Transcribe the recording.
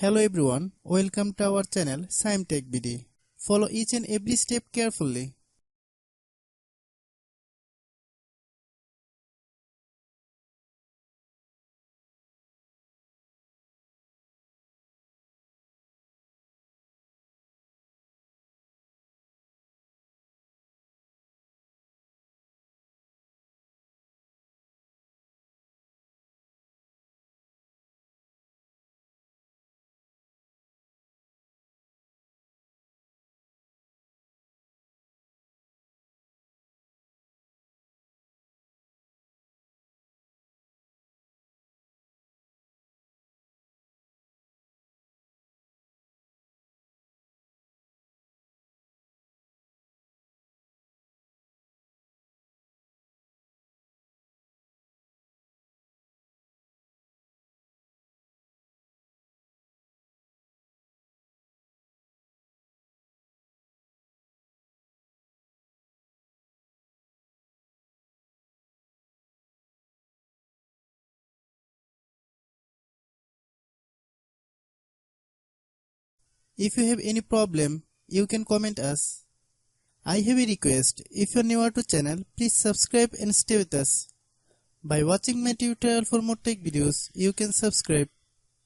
Hello everyone, welcome to our channel Shaem TechBD. Follow each and every step carefully. If you have any problem, you can comment us. I have a request. If you are new to channel, please subscribe and stay with us. By watching my tutorial for more tech videos, you can subscribe.